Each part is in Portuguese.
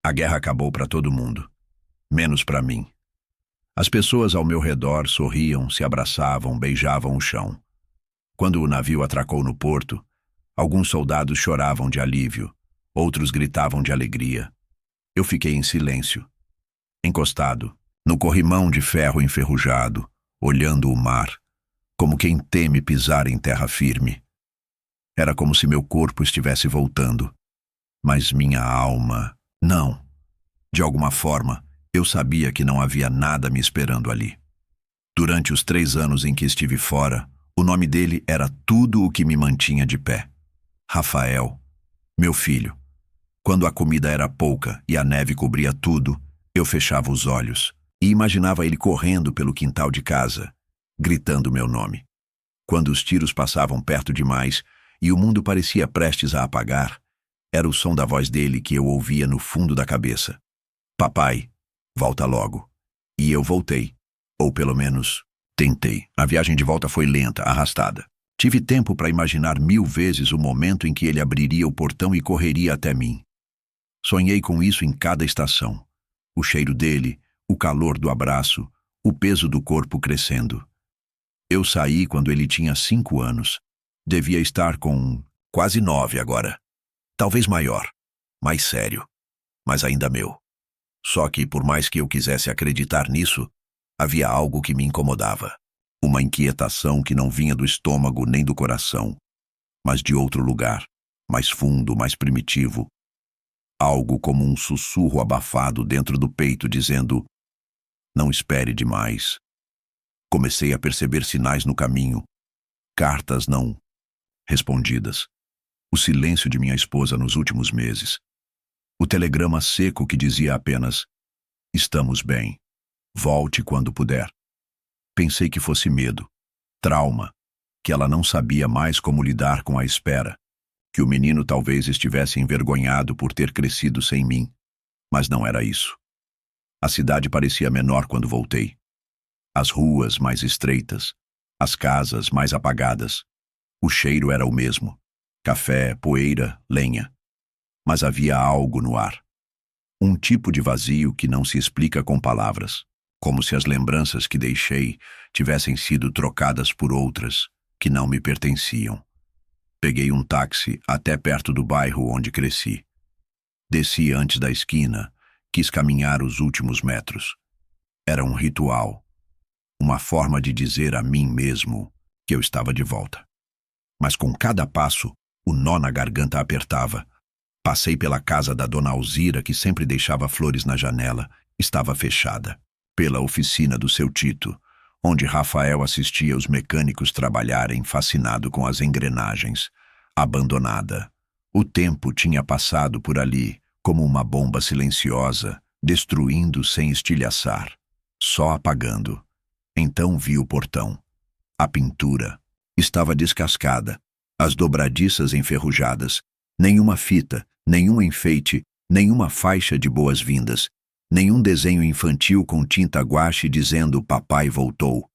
A guerra acabou para todo mundo, menos para mim. As pessoas ao meu redor sorriam, se abraçavam, beijavam o chão. Quando o navio atracou no porto, alguns soldados choravam de alívio, outros gritavam de alegria. Eu fiquei em silêncio, encostado, no corrimão de ferro enferrujado, olhando o mar, como quem teme pisar em terra firme. Era como se meu corpo estivesse voltando, mas minha alma, não. De alguma forma, eu sabia que não havia nada me esperando ali. Durante os 3 anos em que estive fora, o nome dele era tudo o que me mantinha de pé. Rafael, meu filho. Quando a comida era pouca e a neve cobria tudo, eu fechava os olhos e imaginava ele correndo pelo quintal de casa, gritando meu nome. Quando os tiros passavam perto demais e o mundo parecia prestes a apagar, era o som da voz dele que eu ouvia no fundo da cabeça. Papai, volta logo. E eu voltei. Ou pelo menos, tentei. A viagem de volta foi lenta, arrastada. Tive tempo para imaginar 1000 vezes o momento em que ele abriria o portão e correria até mim. Sonhei com isso em cada estação. O cheiro dele, o calor do abraço, o peso do corpo crescendo. Eu saí quando ele tinha 5 anos. Devia estar com quase 9 agora. Talvez maior, mais sério, mas ainda meu. Só que, por mais que eu quisesse acreditar nisso, havia algo que me incomodava. Uma inquietação que não vinha do estômago nem do coração, mas de outro lugar, mais fundo, mais primitivo. Algo como um sussurro abafado dentro do peito dizendo: não espere demais. Comecei a perceber sinais no caminho, cartas não respondidas, o silêncio de minha esposa nos últimos meses, o telegrama seco que dizia apenas: estamos bem, volte quando puder. Pensei que fosse medo, trauma, que ela não sabia mais como lidar com a espera, que o menino talvez estivesse envergonhado por ter crescido sem mim, mas não era isso. A cidade parecia menor quando voltei. As ruas mais estreitas, as casas mais apagadas. O cheiro era o mesmo: café, poeira, lenha. Mas havia algo no ar. Um tipo de vazio que não se explica com palavras, como se as lembranças que deixei tivessem sido trocadas por outras que não me pertenciam. Peguei um táxi até perto do bairro onde cresci. Desci antes da esquina, quis caminhar os últimos metros. Era um ritual, uma forma de dizer a mim mesmo que eu estava de volta. Mas com cada passo, o nó na garganta apertava. Passei pela casa da dona Alzira, que sempre deixava flores na janela. Estava fechada. Pela oficina do seu Tito, onde Rafael assistia os mecânicos trabalharem, fascinado com as engrenagens. Abandonada. O tempo tinha passado por ali, como uma bomba silenciosa, destruindo sem estilhaçar, só apagando. Então vi o portão. A pintura estava descascada, as dobradiças enferrujadas, nenhuma fita, nenhum enfeite, nenhuma faixa de boas-vindas, nenhum desenho infantil com tinta guache dizendo papai voltou.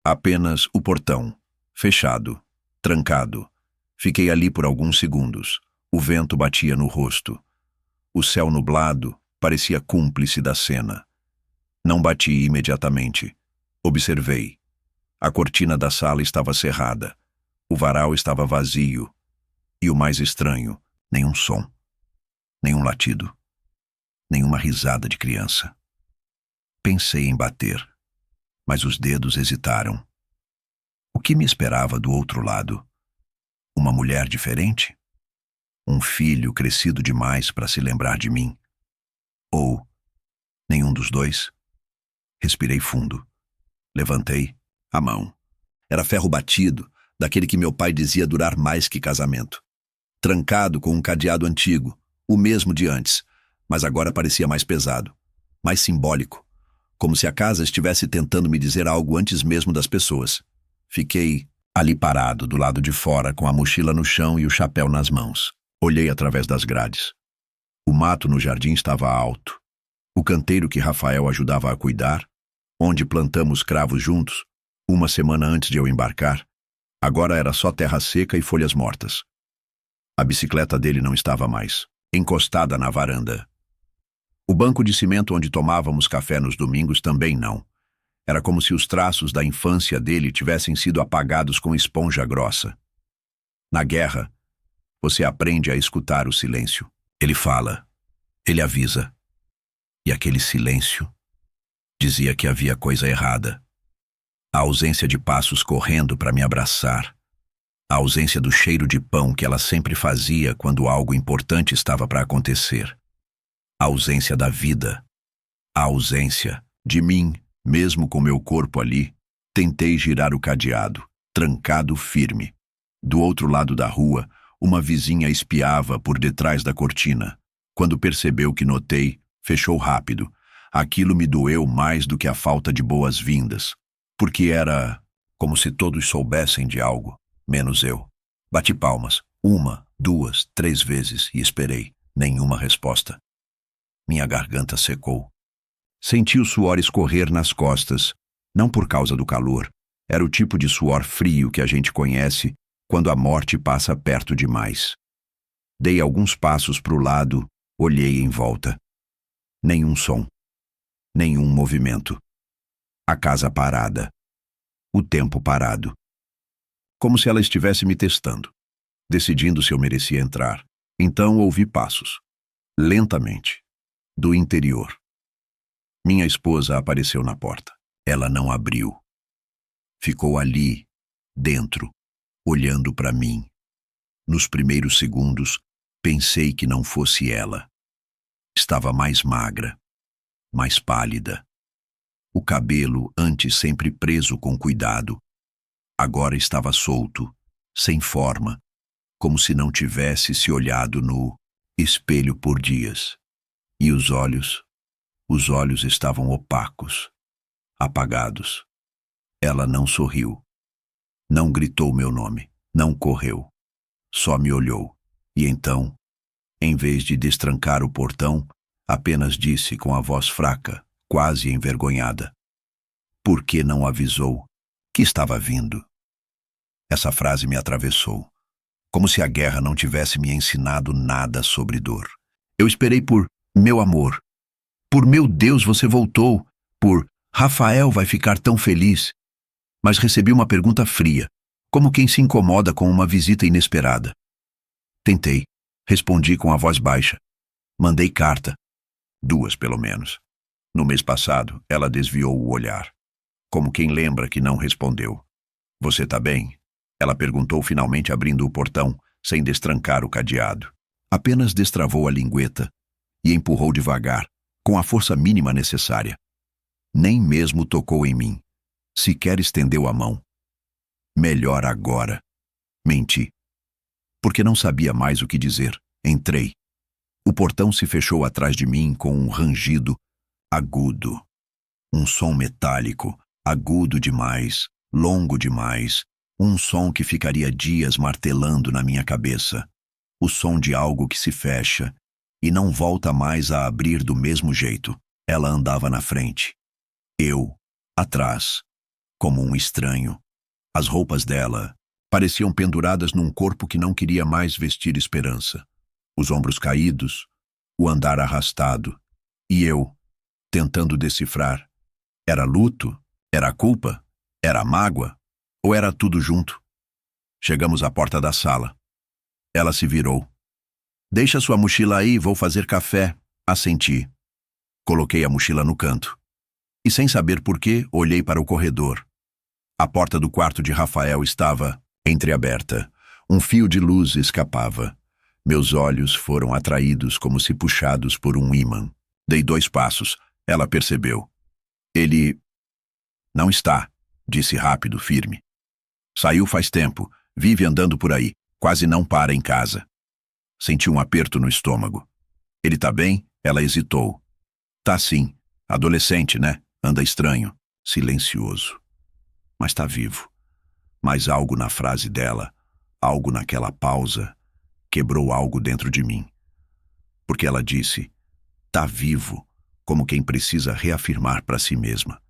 Apenas o portão, fechado, trancado. Fiquei ali por alguns segundos. O vento batia no rosto. O céu nublado parecia cúmplice da cena. Não bati imediatamente. Observei. A cortina da sala estava cerrada. O varal estava vazio. E o mais estranho, nenhum som. Nenhum latido. Nenhuma risada de criança. Pensei em bater, mas os dedos hesitaram. O que me esperava do outro lado? Uma mulher diferente? Um filho crescido demais para se lembrar de mim? Ou nenhum dos dois? Respirei fundo. Levantei a mão. Era ferro batido, daquele que meu pai dizia durar mais que casamento. Trancado com um cadeado antigo, o mesmo de antes, mas agora parecia mais pesado, mais simbólico, como se a casa estivesse tentando me dizer algo antes mesmo das pessoas. Fiquei ali parado, do lado de fora, com a mochila no chão e o chapéu nas mãos. Olhei através das grades. O mato no jardim estava alto. O canteiro que Rafael ajudava a cuidar, onde plantamos cravos juntos, uma semana antes de eu embarcar, agora era só terra seca e folhas mortas. A bicicleta dele não estava mais, encostada na varanda. banco de cimento onde tomávamos café nos domingos também não. Era como se os traços da infância dele tivessem sido apagados com esponja grossa. Na guerra, você aprende a escutar o silêncio. Ele fala, ele avisa. E aquele silêncio dizia que havia coisa errada. A ausência de passos correndo para me abraçar. A ausência do cheiro de pão que ela sempre fazia quando algo importante estava para acontecer. A ausência da vida. A ausência de mim, mesmo com meu corpo ali. Tentei girar o cadeado, trancado firme. Do outro lado da rua, uma vizinha espiava por detrás da cortina. Quando percebeu que notei, fechou rápido. Aquilo me doeu mais do que a falta de boas-vindas, porque era como se todos soubessem de algo, menos eu. Bati palmas, 1, 2, 3 vezes e esperei. Nenhuma resposta. Minha garganta secou. Senti o suor escorrer nas costas, não por causa do calor. Era o tipo de suor frio que a gente conhece quando a morte passa perto demais. Dei alguns passos para o lado, olhei em volta. Nenhum som. Nenhum movimento. A casa parada. O tempo parado. Como se ela estivesse me testando, decidindo se eu merecia entrar. Então ouvi passos. Lentamente. Do interior. Minha esposa apareceu na porta. Ela não abriu. Ficou ali, dentro, olhando para mim. Nos primeiros segundos, pensei que não fosse ela. Estava mais magra, mais pálida. O cabelo, antes sempre preso com cuidado, agora estava solto, sem forma, como se não tivesse se olhado no espelho por dias. E os olhos estavam opacos, apagados. Ela não sorriu, não gritou meu nome, não correu, só me olhou. E então, em vez de destrancar o portão, apenas disse com a voz fraca, quase envergonhada: "Por que não avisou que estava vindo?" Essa frase me atravessou, como se a guerra não tivesse me ensinado nada sobre dor. Eu esperei por "meu amor", por "meu Deus, você voltou", por "Rafael vai ficar tão feliz", mas recebi uma pergunta fria, como quem se incomoda com uma visita inesperada. Tentei, respondi com a voz baixa. Mandei carta. 2, pelo menos. No mês passado, ela desviou o olhar, como quem lembra que não respondeu. "Você tá bem?" Ela perguntou, finalmente abrindo o portão, sem destrancar o cadeado. Apenas destravou a lingueta e empurrou devagar, com a força mínima necessária. Nem mesmo tocou em mim. Sequer estendeu a mão. Melhor agora. Menti. Porque não sabia mais o que dizer. Entrei. O portão se fechou atrás de mim com um rangido agudo. Um som metálico, agudo demais, longo demais. Um som que ficaria dias martelando na minha cabeça. O som de algo que se fecha e não volta mais a abrir do mesmo jeito. Ela andava na frente. Eu, atrás, como um estranho. As roupas dela pareciam penduradas num corpo que não queria mais vestir esperança. Os ombros caídos, o andar arrastado. E eu, tentando decifrar. Era luto? Era culpa? Era mágoa? Ou era tudo junto? Chegamos à porta da sala. Ela se virou. "Deixa sua mochila aí, vou fazer café." Assenti. Coloquei a mochila no canto. E sem saber por quê, olhei para o corredor. A porta do quarto de Rafael estava entreaberta. Um fio de luz escapava. Meus olhos foram atraídos como se puxados por um ímã. Dei 2 passos. Ela percebeu. "Ele não está", disse rápido, firme. "Saiu faz tempo. Vive andando por aí. Quase não para em casa." Senti um aperto no estômago. "Ele tá bem?" Ela hesitou. "Tá sim. Adolescente, né? Anda estranho." Silencioso. Mas tá vivo. Mas algo na frase dela, algo naquela pausa, quebrou algo dentro de mim. Porque ela disse, "tá vivo", como quem precisa reafirmar para si mesma.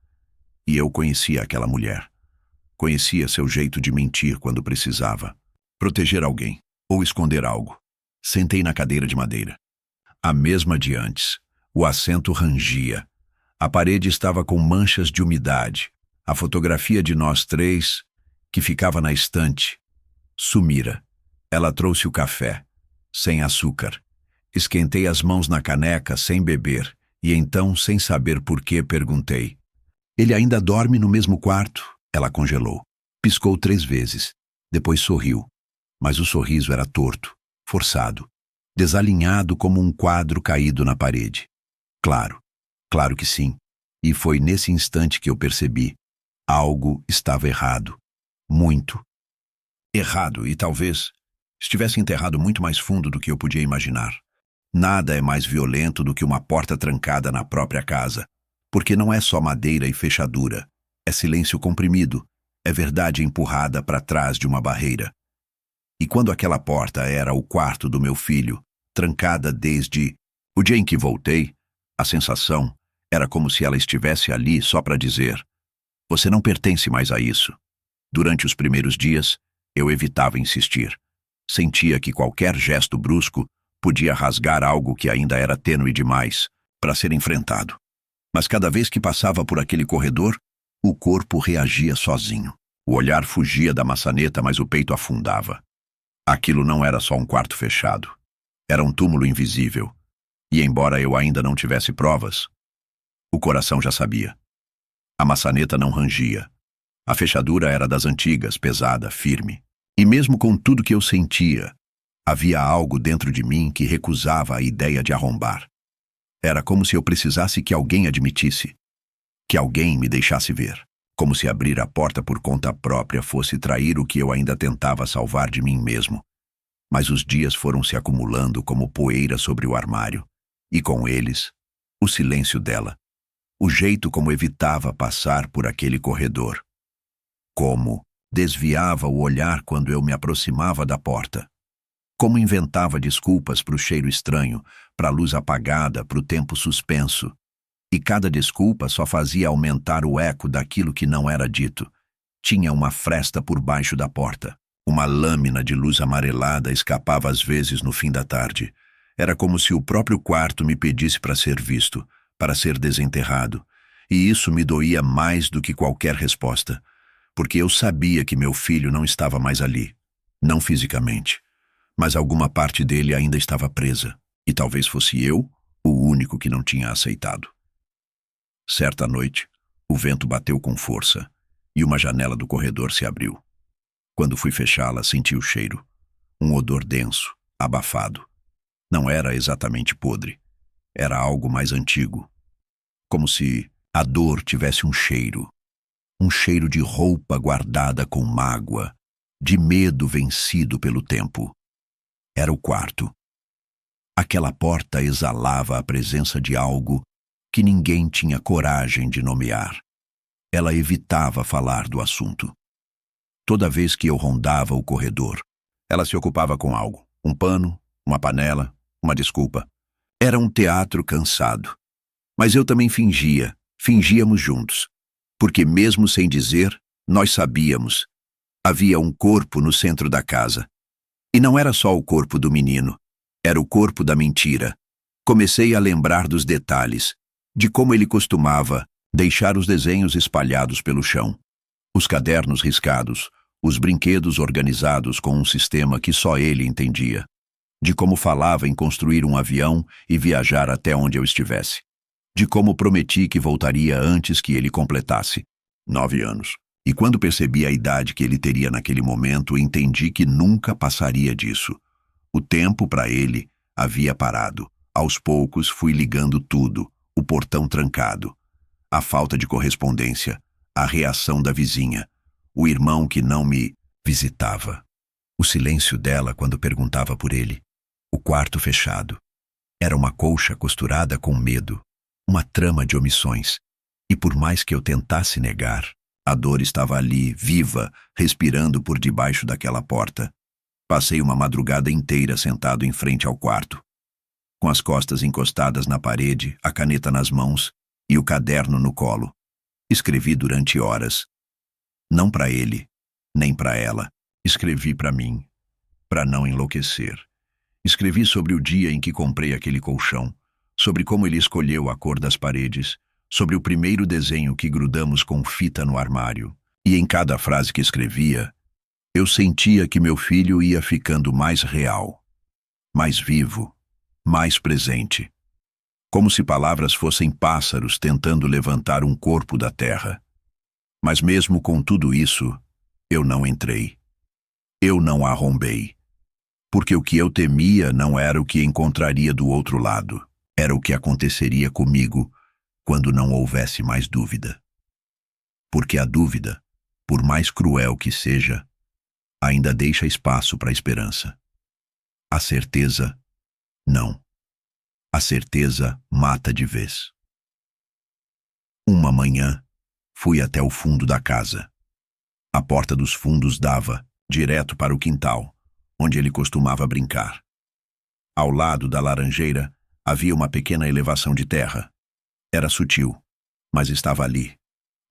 E eu conhecia aquela mulher. Conhecia seu jeito de mentir quando precisava. Proteger alguém, ou esconder algo. Sentei na cadeira de madeira. A mesma de antes. O assento rangia. A parede estava com manchas de umidade. A fotografia de nós três, que ficava na estante, sumira. Ela trouxe o café, sem açúcar. Esquentei as mãos na caneca, sem beber, e então, sem saber por quê, perguntei. Ele ainda dorme no mesmo quarto? Ela congelou. Piscou 3 vezes. Depois sorriu. Mas o sorriso era torto, forçado, desalinhado como um quadro caído na parede. Claro, claro que sim. E foi nesse instante que eu percebi. Algo estava errado. Muito. Errado, e talvez estivesse enterrado muito mais fundo do que eu podia imaginar. Nada é mais violento do que uma porta trancada na própria casa, porque não é só madeira e fechadura, é silêncio comprimido, é verdade empurrada para trás de uma barreira. E quando aquela porta era o quarto do meu filho, trancada desde o dia em que voltei, a sensação era como se ela estivesse ali só para dizer: você não pertence mais a isso. Durante os primeiros dias, eu evitava insistir. Sentia que qualquer gesto brusco podia rasgar algo que ainda era tênue demais para ser enfrentado. Mas cada vez que passava por aquele corredor, o corpo reagia sozinho. O olhar fugia da maçaneta, mas o peito afundava. Aquilo não era só um quarto fechado. Era um túmulo invisível. E embora eu ainda não tivesse provas, o coração já sabia. A maçaneta não rangia. A fechadura era das antigas, pesada, firme. E mesmo com tudo que eu sentia, havia algo dentro de mim que recusava a ideia de arrombar. Era como se eu precisasse que alguém admitisse, que alguém me deixasse ver. Como se abrir a porta por conta própria fosse trair o que eu ainda tentava salvar de mim mesmo. Mas os dias foram se acumulando como poeira sobre o armário, e com eles, o silêncio dela, o jeito como evitava passar por aquele corredor. Como desviava o olhar quando eu me aproximava da porta. Como inventava desculpas para o cheiro estranho, para a luz apagada, para o tempo suspenso. E cada desculpa só fazia aumentar o eco daquilo que não era dito. Tinha uma fresta por baixo da porta. Uma lâmina de luz amarelada escapava às vezes no fim da tarde. Era como se o próprio quarto me pedisse para ser visto, para ser desenterrado. E isso me doía mais do que qualquer resposta. Porque eu sabia que meu filho não estava mais ali. Não fisicamente. Mas alguma parte dele ainda estava presa. E talvez fosse eu o único que não tinha aceitado. Certa noite, o vento bateu com força e uma janela do corredor se abriu. Quando fui fechá-la, senti o cheiro. Um odor denso, abafado. Não era exatamente podre. Era algo mais antigo. Como se a dor tivesse um cheiro. Um cheiro de roupa guardada com mágoa, de medo vencido pelo tempo. Era o quarto. Aquela porta exalava a presença de algo que ninguém tinha coragem de nomear. Ela evitava falar do assunto. Toda vez que eu rondava o corredor, ela se ocupava com algo. Um pano, uma panela, uma desculpa. Era um teatro cansado. Mas eu também fingia. Fingíamos juntos. Porque mesmo sem dizer, nós sabíamos. Havia um corpo no centro da casa. E não era só o corpo do menino. Era o corpo da mentira. Comecei a lembrar dos detalhes, de como ele costumava deixar os desenhos espalhados pelo chão, os cadernos riscados, os brinquedos organizados com um sistema que só ele entendia, de como falava em construir um avião e viajar até onde eu estivesse, de como prometi que voltaria antes que ele completasse 9 anos. E quando percebi a idade que ele teria naquele momento, entendi que nunca passaria disso. O tempo para ele havia parado. Aos poucos fui ligando tudo. O portão trancado, a falta de correspondência, a reação da vizinha, o irmão que não me visitava, o silêncio dela quando perguntava por ele, o quarto fechado. Era uma colcha costurada com medo, uma trama de omissões, e por mais que eu tentasse negar, a dor estava ali, viva, respirando por debaixo daquela porta. Passei uma madrugada inteira sentado em frente ao quarto, com as costas encostadas na parede, a caneta nas mãos e o caderno no colo. Escrevi durante horas. Não para ele, nem para ela. Escrevi para mim, para não enlouquecer. Escrevi sobre o dia em que comprei aquele colchão, sobre como ele escolheu a cor das paredes, sobre o primeiro desenho que grudamos com fita no armário. E em cada frase que escrevia, eu sentia que meu filho ia ficando mais real, mais vivo, mais presente. Como se palavras fossem pássaros tentando levantar um corpo da terra. Mas mesmo com tudo isso, eu não entrei. Eu não arrombei. Porque o que eu temia não era o que encontraria do outro lado. Era o que aconteceria comigo quando não houvesse mais dúvida. Porque a dúvida, por mais cruel que seja, ainda deixa espaço para a esperança. A certeza, não. A certeza mata de vez. Uma manhã, fui até o fundo da casa. A porta dos fundos dava direto para o quintal, onde ele costumava brincar. Ao lado da laranjeira, havia uma pequena elevação de terra. Era sutil, mas estava ali,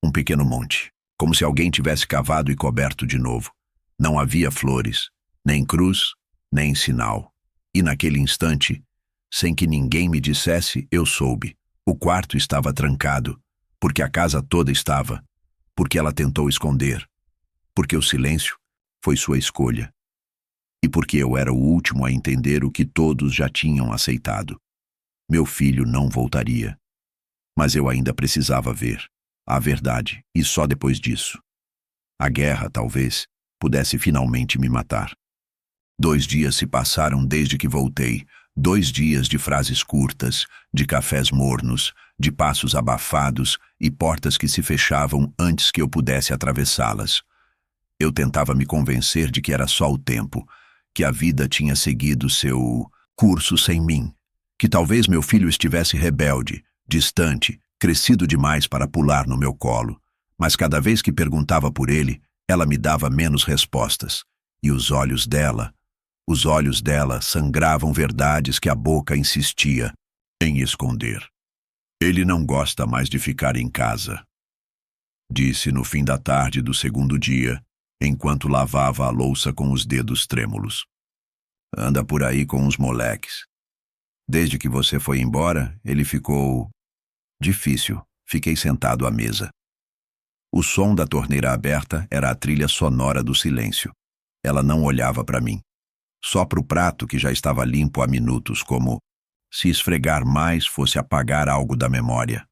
um pequeno monte, como se alguém tivesse cavado e coberto de novo. Não havia flores, nem cruz, nem sinal. E naquele instante, sem que ninguém me dissesse, eu soube. O quarto estava trancado, porque a casa toda estava, porque ela tentou esconder, porque o silêncio foi sua escolha, e porque eu era o último a entender o que todos já tinham aceitado. Meu filho não voltaria. Mas eu ainda precisava ver a verdade, e só depois disso. A guerra, talvez, pudesse finalmente me matar. 2 dias se passaram desde que voltei. 2 dias de frases curtas, de cafés mornos, de passos abafados e portas que se fechavam antes que eu pudesse atravessá-las. Eu tentava me convencer de que era só o tempo, que a vida tinha seguido seu curso sem mim, que talvez meu filho estivesse rebelde, distante, crescido demais para pular no meu colo. Mas cada vez que perguntava por ele, ela me dava menos respostas, e os olhos dela sangravam verdades que a boca insistia em esconder. Ele não gosta mais de ficar em casa, disse no fim da tarde do segundo dia, enquanto lavava a louça com os dedos trêmulos. Anda por aí com uns moleques. Desde que você foi embora, ele ficou difícil. Fiquei sentado à mesa. O som da torneira aberta era a trilha sonora do silêncio. Ela não olhava para mim. Só para o prato que já estava limpo há minutos, como se esfregar mais fosse apagar algo da memória.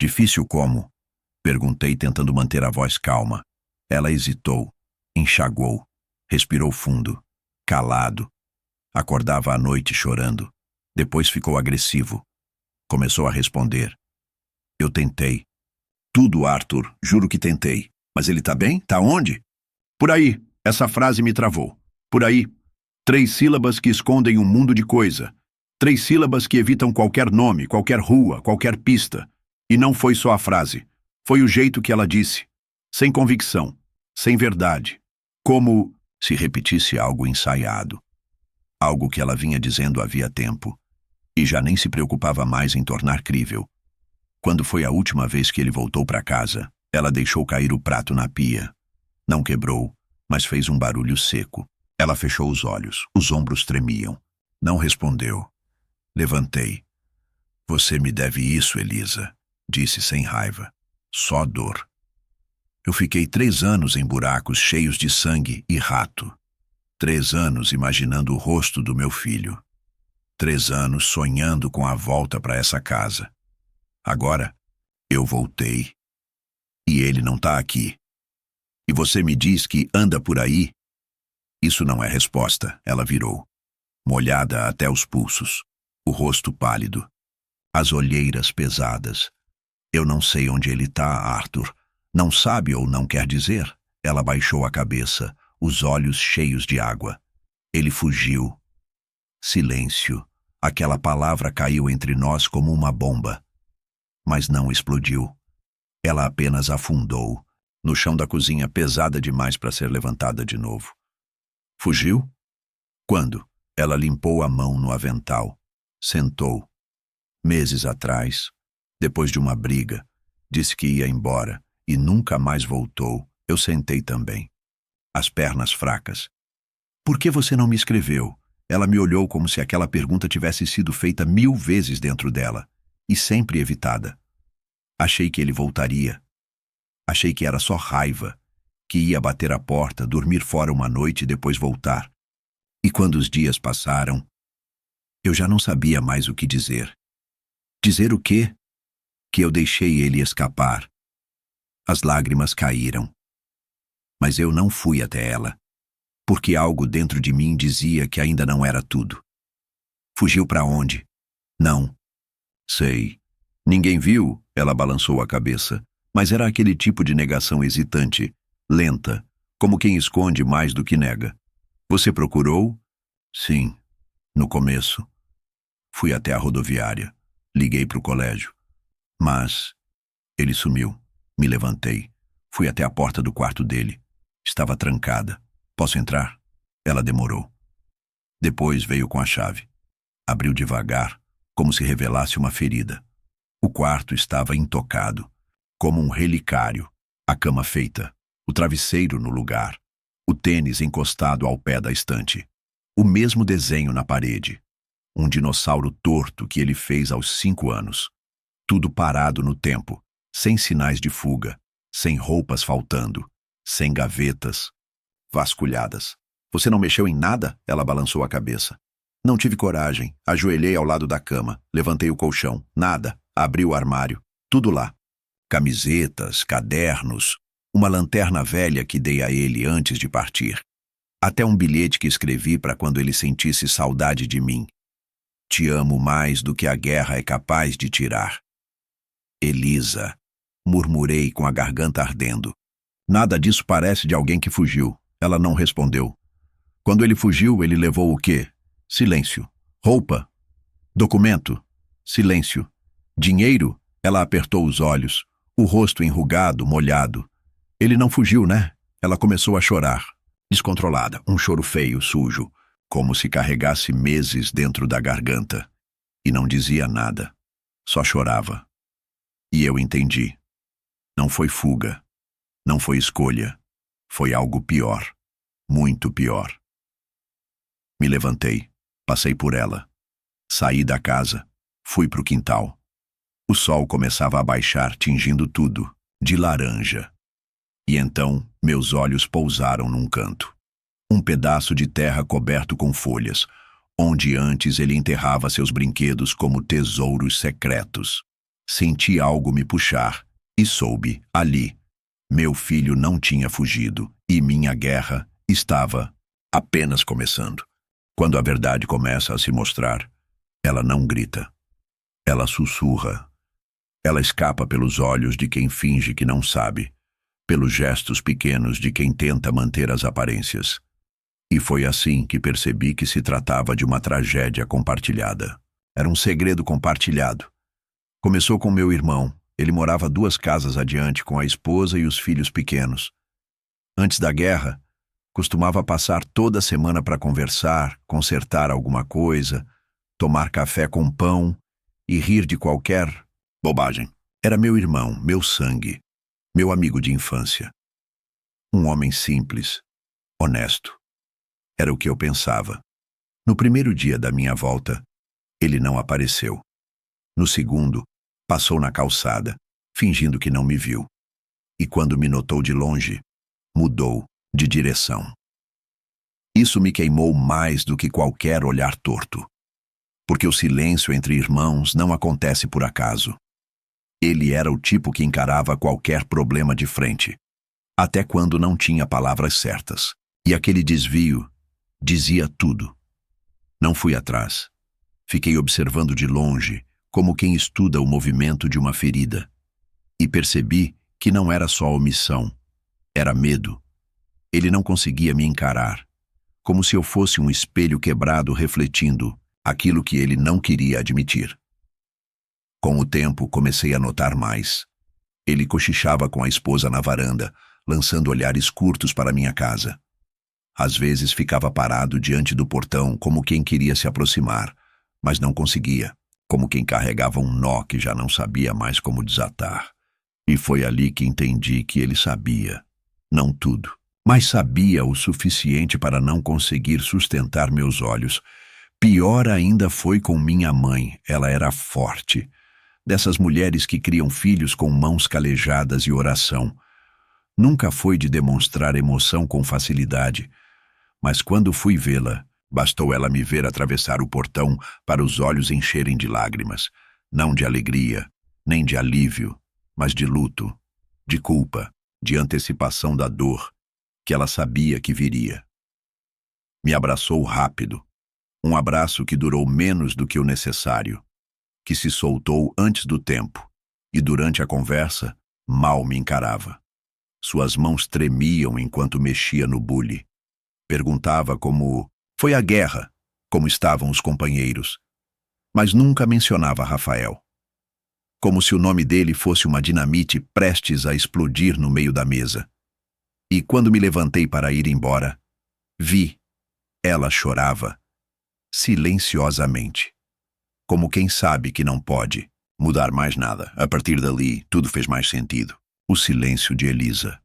Difícil como? Perguntei, tentando manter a voz calma. Ela hesitou, enxagou, respirou fundo, calado. Acordava à noite chorando. Depois ficou agressivo. Começou a responder. Eu tentei. Tudo, Arthur, juro que tentei. Mas ele tá bem? Tá onde? Por aí. Essa frase me travou. Por aí. 3 sílabas que escondem um mundo de coisa. 3 sílabas que evitam qualquer nome, qualquer rua, qualquer pista. E não foi só a frase. Foi o jeito que ela disse. Sem convicção. Sem verdade. Como se repetisse algo ensaiado. Algo que ela vinha dizendo havia tempo. E já nem se preocupava mais em tornar crível. Quando foi a última vez que ele voltou para casa, ela deixou cair o prato na pia. Não quebrou, mas fez um barulho seco. Ela fechou os olhos, os ombros tremiam. Não respondeu. Levantei. Você me deve isso, Elisa, disse sem raiva. Só dor. Eu fiquei 3 anos em buracos cheios de sangue e rato. 3 anos imaginando o rosto do meu filho. 3 anos sonhando com a volta para essa casa. Agora, eu voltei. E ele não tá aqui. E você me diz que anda por aí? Isso não é resposta, ela virou. Molhada até os pulsos, o rosto pálido, as olheiras pesadas. Eu não sei onde ele tá, Arthur. Não sabe ou não quer dizer? Ela baixou a cabeça, os olhos cheios de água. Ele fugiu. Silêncio. Aquela palavra caiu entre nós como uma bomba. Mas não explodiu. Ela apenas afundou, no chão da cozinha, pesada demais para ser levantada de novo. Fugiu? Quando? Ela limpou a mão no avental. Sentou. Meses atrás, depois de uma briga, disse que ia embora e nunca mais voltou. Eu sentei também. As pernas fracas. Por que você não me escreveu? Ela me olhou como se aquela pergunta tivesse sido feita 1000 vezes dentro dela, e sempre evitada. Achei que ele voltaria. Achei que era só raiva, que ia bater a porta, dormir fora uma noite e depois voltar. E quando os dias passaram, eu já não sabia mais o que dizer. Dizer o quê? Que eu deixei ele escapar. As lágrimas caíram. Mas eu não fui até ela, porque algo dentro de mim dizia que ainda não era tudo. Fugiu para onde? Não. Sei. Ninguém viu, ela balançou a cabeça, mas era aquele tipo de negação hesitante, lenta, como quem esconde mais do que nega. Você procurou? Sim, no começo. Fui até a rodoviária. Liguei para o colégio. Mas ele sumiu. Me levantei. Fui até a porta do quarto dele. Estava trancada. Posso entrar? Ela demorou. Depois veio com a chave. Abriu devagar, como se revelasse uma ferida. O quarto estava intocado, como um relicário. A cama feita, o travesseiro no lugar, o tênis encostado ao pé da estante. O mesmo desenho na parede. Um dinossauro torto que ele fez aos 5 anos. Tudo parado no tempo, sem sinais de fuga, sem roupas faltando, sem gavetas vasculhadas. Você não mexeu em nada? Ela balançou a cabeça. Não tive coragem. Ajoelhei ao lado da cama, levantei o colchão. Nada. Abri o armário. Tudo lá. Camisetas, cadernos, uma lanterna velha que dei a ele antes de partir. Até um bilhete que escrevi para quando ele sentisse saudade de mim. Te amo mais do que a guerra é capaz de tirar. Elisa, murmurei com a garganta ardendo. Nada disso parece de alguém que fugiu. Ela não respondeu. Quando ele fugiu, ele levou o quê? Silêncio. Roupa? Documento? Silêncio. Dinheiro? Ela apertou os olhos, o rosto enrugado, molhado. Ele não fugiu, né? Ela começou a chorar, descontrolada, um choro feio, sujo, como se carregasse meses dentro da garganta. E não dizia nada, só chorava. E eu entendi. Não foi fuga, não foi escolha, foi algo pior, muito pior. Me levantei, passei por ela. Saí da casa, fui para o quintal. O sol começava a baixar, tingindo tudo, de laranja. E então, meus olhos pousaram num canto. Um pedaço de terra coberto com folhas, onde antes ele enterrava seus brinquedos como tesouros secretos. Senti algo me puxar, e soube, ali, meu filho não tinha fugido, e minha guerra estava apenas começando. Quando a verdade começa a se mostrar, ela não grita. Ela sussurra. Ela escapa pelos olhos de quem finge que não sabe, pelos gestos pequenos de quem tenta manter as aparências. E foi assim que percebi que se tratava de uma tragédia compartilhada. Era um segredo compartilhado. Começou com meu irmão. Ele morava 2 casas adiante com a esposa e os filhos pequenos. Antes da guerra, costumava passar toda semana para conversar, consertar alguma coisa, tomar café com pão e rir de qualquer bobagem. Era meu irmão, meu sangue, meu amigo de infância. Um homem simples, honesto. Era o que eu pensava. No primeiro dia da minha volta, ele não apareceu. No segundo, passou na calçada, fingindo que não me viu. E quando me notou de longe, mudou de direção. Isso me queimou mais do que qualquer olhar torto. Porque o silêncio entre irmãos não acontece por acaso. Ele era o tipo que encarava qualquer problema de frente, até quando não tinha palavras certas. E aquele desvio dizia tudo. Não fui atrás. Fiquei observando de longe, como quem estuda o movimento de uma ferida. E percebi que não era só omissão, era medo. Ele não conseguia me encarar, como se eu fosse um espelho quebrado refletindo aquilo que ele não queria admitir. Com o tempo, comecei a notar mais. Ele cochichava com a esposa na varanda, lançando olhares curtos para minha casa. Às vezes ficava parado diante do portão como quem queria se aproximar, mas não conseguia, como quem carregava um nó que já não sabia mais como desatar. E foi ali que entendi que ele sabia. Não tudo, mas sabia o suficiente para não conseguir sustentar meus olhos. Pior ainda foi com minha mãe. Ela era forte, dessas mulheres que criam filhos com mãos calejadas e oração. Nunca foi de demonstrar emoção com facilidade, mas quando fui vê-la, bastou ela me ver atravessar o portão para os olhos encherem de lágrimas, não de alegria, nem de alívio, mas de luto, de culpa, de antecipação da dor que ela sabia que viria. Me abraçou rápido, um abraço que durou menos do que o necessário, que se soltou antes do tempo, e durante a conversa, mal me encarava. Suas mãos tremiam enquanto mexia no bule. Perguntava como foi a guerra, como estavam os companheiros, mas nunca mencionava Rafael. Como se o nome dele fosse uma dinamite prestes a explodir no meio da mesa. E quando me levantei para ir embora, vi, ela chorava, silenciosamente, como quem sabe que não pode mudar mais nada. A partir dali, tudo fez mais sentido. O silêncio de Elisa,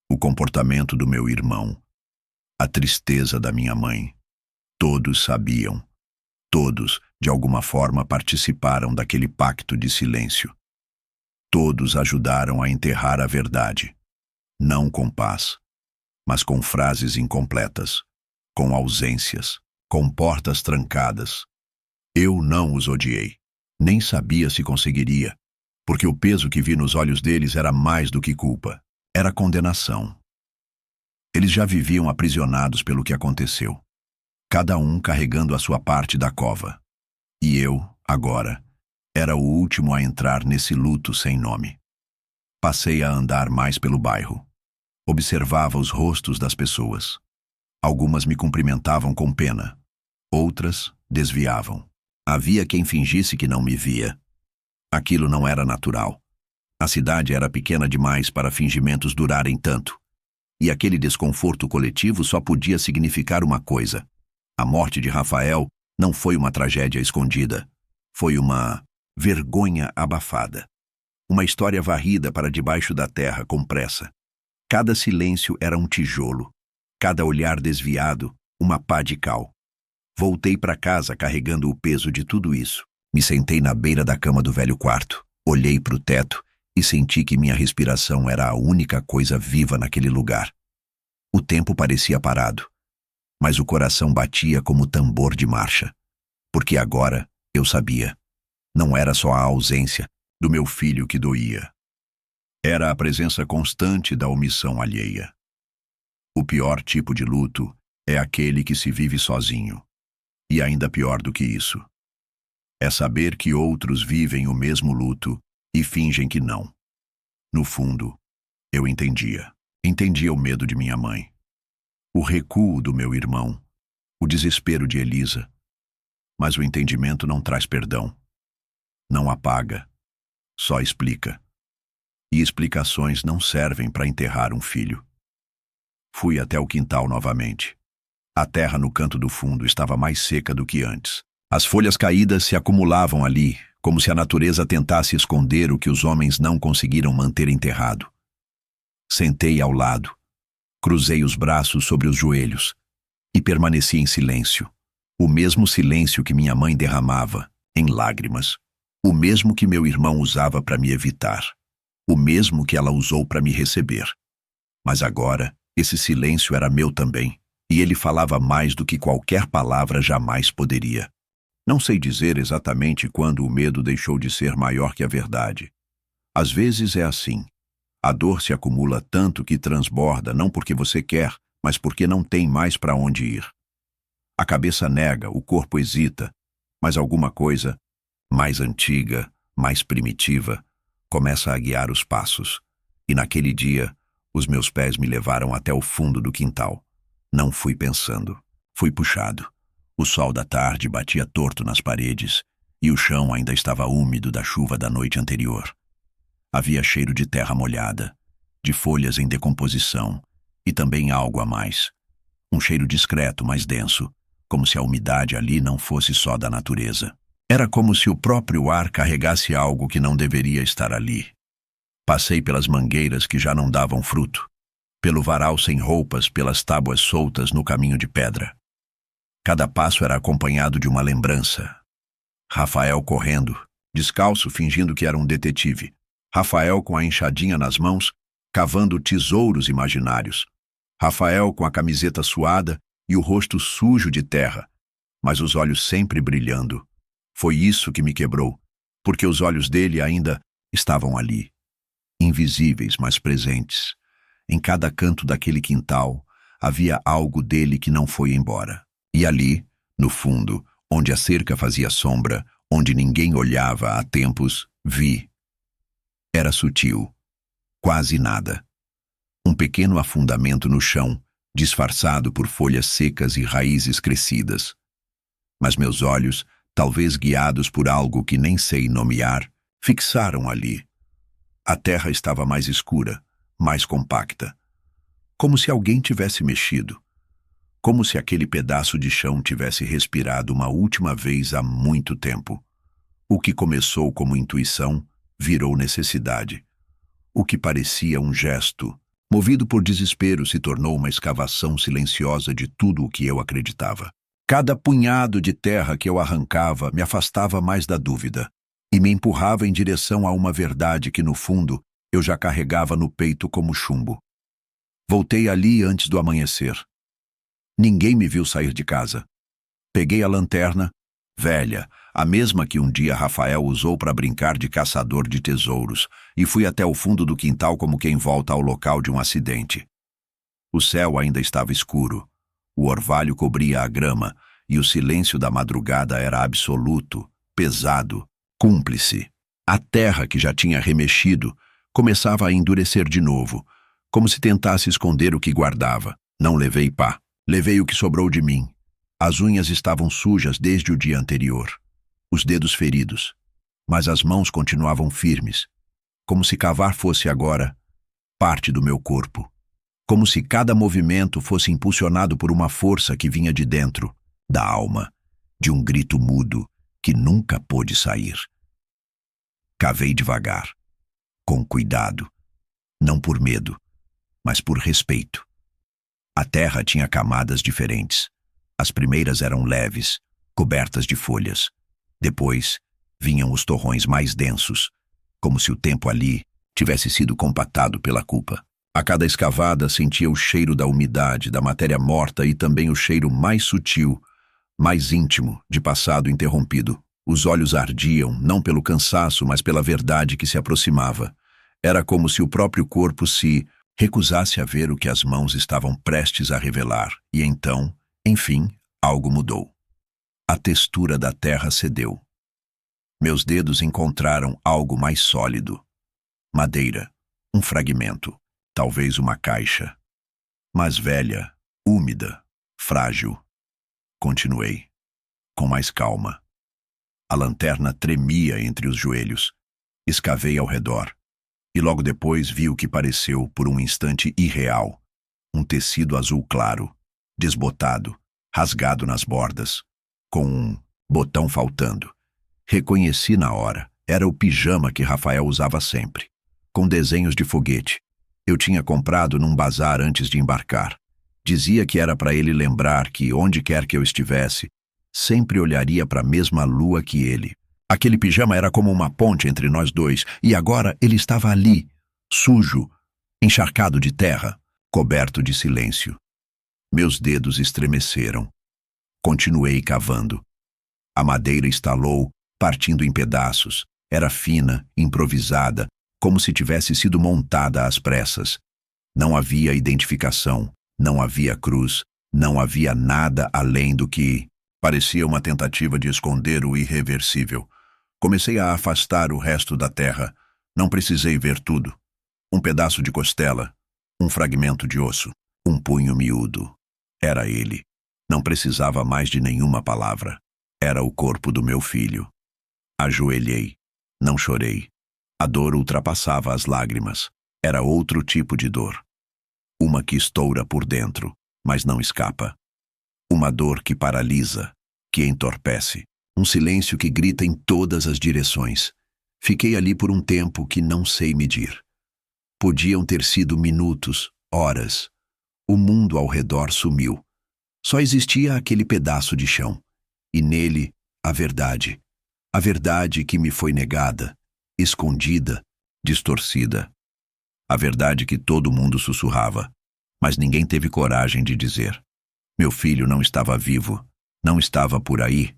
o comportamento do meu irmão, a tristeza da minha mãe. Todos sabiam. Todos, de alguma forma, participaram daquele pacto de silêncio. Todos ajudaram a enterrar a verdade. Não com paz, mas com frases incompletas, com ausências, com portas trancadas. Eu não os odiei. Nem sabia se conseguiria, porque o peso que vi nos olhos deles era mais do que culpa. Era condenação. Eles já viviam aprisionados pelo que aconteceu, cada um carregando a sua parte da cova. E eu, agora, era o último a entrar nesse luto sem nome. Passei a andar mais pelo bairro. Observava os rostos das pessoas. Algumas me cumprimentavam com pena. Outras desviavam. Havia quem fingisse que não me via. Aquilo não era natural. A cidade era pequena demais para fingimentos durarem tanto. E aquele desconforto coletivo só podia significar uma coisa. A morte de Rafael não foi uma tragédia escondida. Foi uma vergonha abafada. Uma história varrida para debaixo da terra com pressa. Cada silêncio era um tijolo. Cada olhar desviado, uma pá de cal. Voltei para casa carregando o peso de tudo isso. Me sentei na beira da cama do velho quarto. Olhei para o teto e senti que minha respiração era a única coisa viva naquele lugar. O tempo parecia parado, mas o coração batia como tambor de marcha. Porque agora eu sabia. Não era só a ausência do meu filho que doía. Era a presença constante da omissão alheia. O pior tipo de luto é aquele que se vive sozinho. E ainda pior do que isso, é saber que outros vivem o mesmo luto e fingem que não. No fundo, eu entendia. Entendia o medo de minha mãe, o recuo do meu irmão, o desespero de Elisa. Mas o entendimento não traz perdão. Não apaga, só explica. E explicações não servem para enterrar um filho. Fui até o quintal novamente. A terra no canto do fundo estava mais seca do que antes. As folhas caídas se acumulavam ali, como se a natureza tentasse esconder o que os homens não conseguiram manter enterrado. Sentei ao lado, cruzei os braços sobre os joelhos e permaneci em silêncio. O mesmo silêncio que minha mãe derramava, em lágrimas. O mesmo que meu irmão usava para me evitar. O mesmo que ela usou para me receber. Mas agora, esse silêncio era meu também, e ele falava mais do que qualquer palavra jamais poderia. Não sei dizer exatamente quando o medo deixou de ser maior que a verdade. Às vezes é assim. A dor se acumula tanto que transborda não porque você quer, mas porque não tem mais para onde ir. A cabeça nega, o corpo hesita, mas alguma coisa, mais antiga, mais primitiva, começa a guiar os passos. E naquele dia, os meus pés me levaram até o fundo do quintal. Não fui pensando, fui puxado. O sol da tarde batia torto nas paredes e o chão ainda estava úmido da chuva da noite anterior. Havia cheiro de terra molhada, de folhas em decomposição e também algo a mais. Um cheiro discreto, mas denso, como se a umidade ali não fosse só da natureza. Era como se o próprio ar carregasse algo que não deveria estar ali. Passei pelas mangueiras que já não davam fruto, pelo varal sem roupas, pelas tábuas soltas no caminho de pedra. Cada passo era acompanhado de uma lembrança. Rafael correndo, descalço, fingindo que era um detetive. Rafael com a enxadinha nas mãos, cavando tesouros imaginários. Rafael com a camiseta suada e o rosto sujo de terra, mas os olhos sempre brilhando. Foi isso que me quebrou, porque os olhos dele ainda estavam ali, invisíveis, mas presentes. Em cada canto daquele quintal havia algo dele que não foi embora. E ali, no fundo, onde a cerca fazia sombra, onde ninguém olhava há tempos, vi. Era sutil, quase nada. Um pequeno afundamento no chão, disfarçado por folhas secas e raízes crescidas. Mas meus olhos, talvez guiados por algo que nem sei nomear, fixaram ali. A terra estava mais escura, mais compacta. Como se alguém tivesse mexido. Como se aquele pedaço de chão tivesse respirado uma última vez há muito tempo. O que começou como intuição virou necessidade. O que parecia um gesto, movido por desespero, se tornou uma escavação silenciosa de tudo o que eu acreditava. Cada punhado de terra que eu arrancava me afastava mais da dúvida e me empurrava em direção a uma verdade que, no fundo, eu já carregava no peito como chumbo. Voltei ali antes do amanhecer. Ninguém me viu sair de casa. Peguei a lanterna, velha, a mesma que um dia Rafael usou para brincar de caçador de tesouros, e fui até o fundo do quintal como quem volta ao local de um acidente. O céu ainda estava escuro. O orvalho cobria a grama, e o silêncio da madrugada era absoluto, pesado, cúmplice. A terra, que já tinha remexido, começava a endurecer de novo, como se tentasse esconder o que guardava. Não levei pá. Levei o que sobrou de mim. As unhas estavam sujas desde o dia anterior, os dedos feridos, mas as mãos continuavam firmes, como se cavar fosse agora parte do meu corpo, como se cada movimento fosse impulsionado por uma força que vinha de dentro, da alma, de um grito mudo que nunca pôde sair. Cavei devagar, com cuidado, não por medo, mas por respeito. A terra tinha camadas diferentes. As primeiras eram leves, cobertas de folhas. Depois, vinham os torrões mais densos, como se o tempo ali tivesse sido compactado pela culpa. A cada escavada sentia o cheiro da umidade, da matéria morta e também o cheiro mais sutil, mais íntimo, de passado interrompido. Os olhos ardiam, não pelo cansaço, mas pela verdade que se aproximava. Era como se o próprio corpo se recusasse a ver o que as mãos estavam prestes a revelar, e então, enfim, algo mudou. A textura da terra cedeu. Meus dedos encontraram algo mais sólido. Madeira, um fragmento, talvez uma caixa. Mas velha, úmida, frágil. Continuei, com mais calma. A lanterna tremia entre os joelhos. Escavei ao redor. E logo depois vi o que pareceu, por um instante, irreal. Um tecido azul claro, desbotado, rasgado nas bordas, com um botão faltando. Reconheci na hora. Era o pijama que Rafael usava sempre, com desenhos de foguete. Eu tinha comprado num bazar antes de embarcar. Dizia que era para ele lembrar que, onde quer que eu estivesse, sempre olharia para a mesma lua que ele. Aquele pijama era como uma ponte entre nós dois, e agora ele estava ali, sujo, encharcado de terra, coberto de silêncio. Meus dedos estremeceram. Continuei cavando. A madeira estalou, partindo em pedaços. Era fina, improvisada, como se tivesse sido montada às pressas. Não havia identificação, não havia cruz, não havia nada além do que parecia uma tentativa de esconder o irreversível. Comecei a afastar o resto da terra. Não precisei ver tudo. Um pedaço de costela, um fragmento de osso, um punho miúdo. Era ele. Não precisava mais de nenhuma palavra. Era o corpo do meu filho. Ajoelhei. Não chorei. A dor ultrapassava as lágrimas. Era outro tipo de dor. Uma que estoura por dentro, mas não escapa. Uma dor que paralisa, que entorpece. Um silêncio que grita em todas as direções. Fiquei ali por um tempo que não sei medir. Podiam ter sido minutos, horas, o mundo ao redor sumiu. Só existia aquele pedaço de chão. E nele, a verdade. A verdade que me foi negada, escondida, distorcida. A verdade que todo mundo sussurrava, mas ninguém teve coragem de dizer. Meu filho não estava vivo, não estava por aí.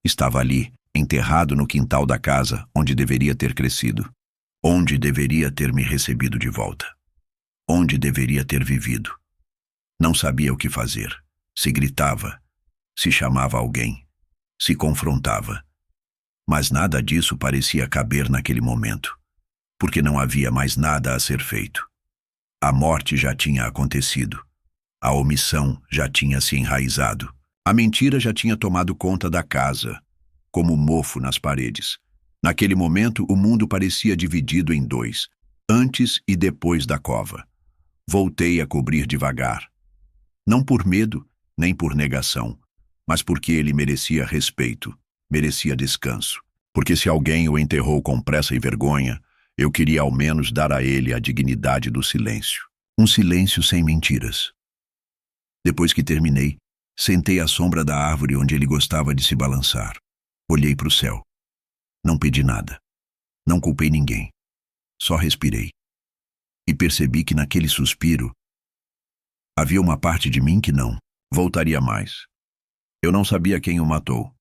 Estava ali, enterrado no quintal da casa onde deveria ter crescido. Onde deveria ter me recebido de volta. Onde deveria ter vivido. Não sabia o que fazer. Se gritava, se chamava alguém, se confrontava. Mas nada disso parecia caber naquele momento, porque não havia mais nada a ser feito. A morte já tinha acontecido. A omissão já tinha se enraizado. A mentira já tinha tomado conta da casa, como mofo nas paredes. Naquele momento, o mundo parecia dividido em dois, antes e depois da cova. Voltei a cobrir devagar. Não por medo, nem por negação, mas porque ele merecia respeito, merecia descanso. Porque se alguém o enterrou com pressa e vergonha, eu queria ao menos dar a ele a dignidade do silêncio. Um silêncio sem mentiras. Depois que terminei, sentei à sombra da árvore onde ele gostava de se balançar. Olhei para o céu. Não pedi nada. Não culpei ninguém. Só respirei. E percebi que naquele suspiro havia uma parte de mim que não voltaria mais. Eu não sabia quem o matou,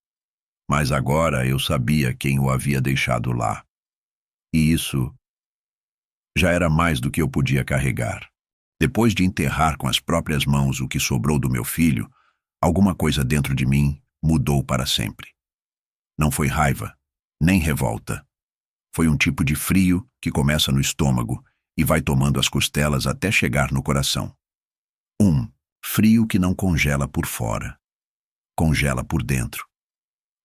mas agora eu sabia quem o havia deixado lá. E isso já era mais do que eu podia carregar. Depois de enterrar com as próprias mãos o que sobrou do meu filho, alguma coisa dentro de mim mudou para sempre. Não foi raiva, nem revolta. Foi um tipo de frio que começa no estômago e vai tomando as costelas até chegar no coração. Um frio que não congela por fora, congela por dentro.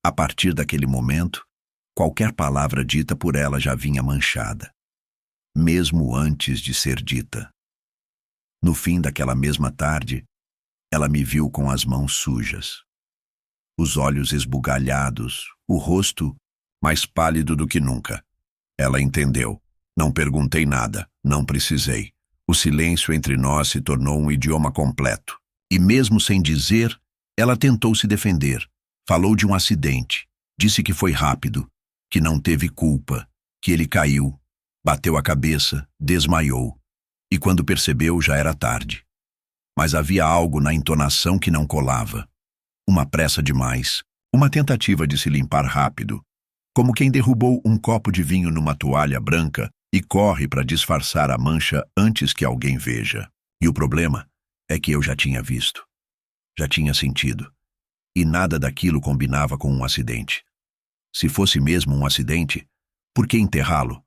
A partir daquele momento, qualquer palavra dita por ela já vinha manchada, mesmo antes de ser dita. No fim daquela mesma tarde, ela me viu com as mãos sujas, os olhos esbugalhados, o rosto mais pálido do que nunca. Ela entendeu. Não perguntei nada, não precisei. O silêncio entre nós se tornou um idioma completo. E mesmo sem dizer, ela tentou se defender. Falou de um acidente. Disse que foi rápido, que não teve culpa, que ele caiu, bateu a cabeça, desmaiou. E quando percebeu, já era tarde. Mas havia algo na entonação que não colava. Uma pressa demais, uma tentativa de se limpar rápido, como quem derrubou um copo de vinho numa toalha branca e corre para disfarçar a mancha antes que alguém veja. E o problema é que eu já tinha visto, já tinha sentido, e nada daquilo combinava com um acidente. Se fosse mesmo um acidente, por que enterrá-lo?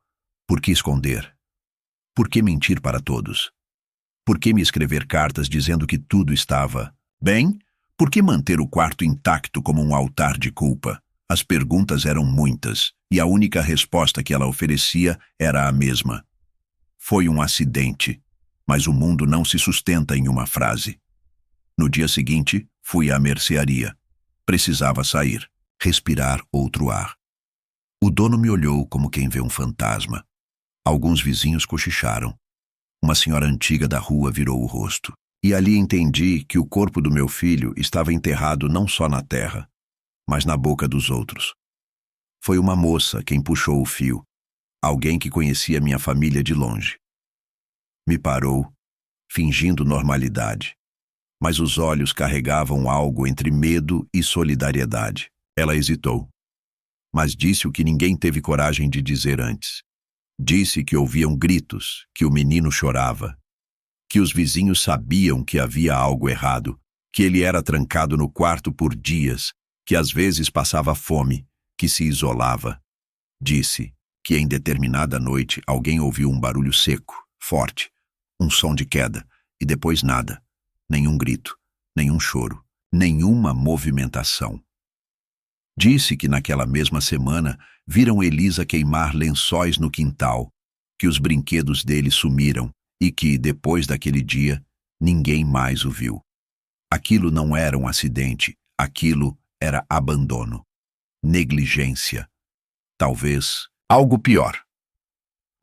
Por que esconder? Por que mentir para todos? Por que me escrever cartas dizendo que tudo estava bem? Por que manter o quarto intacto como um altar de culpa? As perguntas eram muitas, e a única resposta que ela oferecia era a mesma. Foi um acidente, mas o mundo não se sustenta em uma frase. No dia seguinte, fui à mercearia. Precisava sair, respirar outro ar. O dono me olhou como quem vê um fantasma. Alguns vizinhos cochicharam. Uma senhora antiga da rua virou o rosto. E ali entendi que o corpo do meu filho estava enterrado não só na terra, mas na boca dos outros. Foi uma moça quem puxou o fio, alguém que conhecia minha família de longe. Me parou, fingindo normalidade, mas os olhos carregavam algo entre medo e solidariedade. Ela hesitou, mas disse o que ninguém teve coragem de dizer antes. Disse que ouviam gritos, que o menino chorava, que os vizinhos sabiam que havia algo errado, que ele era trancado no quarto por dias, que às vezes passava fome, que se isolava. Disse que em determinada noite alguém ouviu um barulho seco, forte, um som de queda, e depois nada, nenhum grito, nenhum choro, nenhuma movimentação. Disse que naquela mesma semana viram Elisa queimar lençóis no quintal, que os brinquedos dele sumiram e que, depois daquele dia, ninguém mais o viu. Aquilo não era um acidente, aquilo era abandono, negligência, talvez algo pior.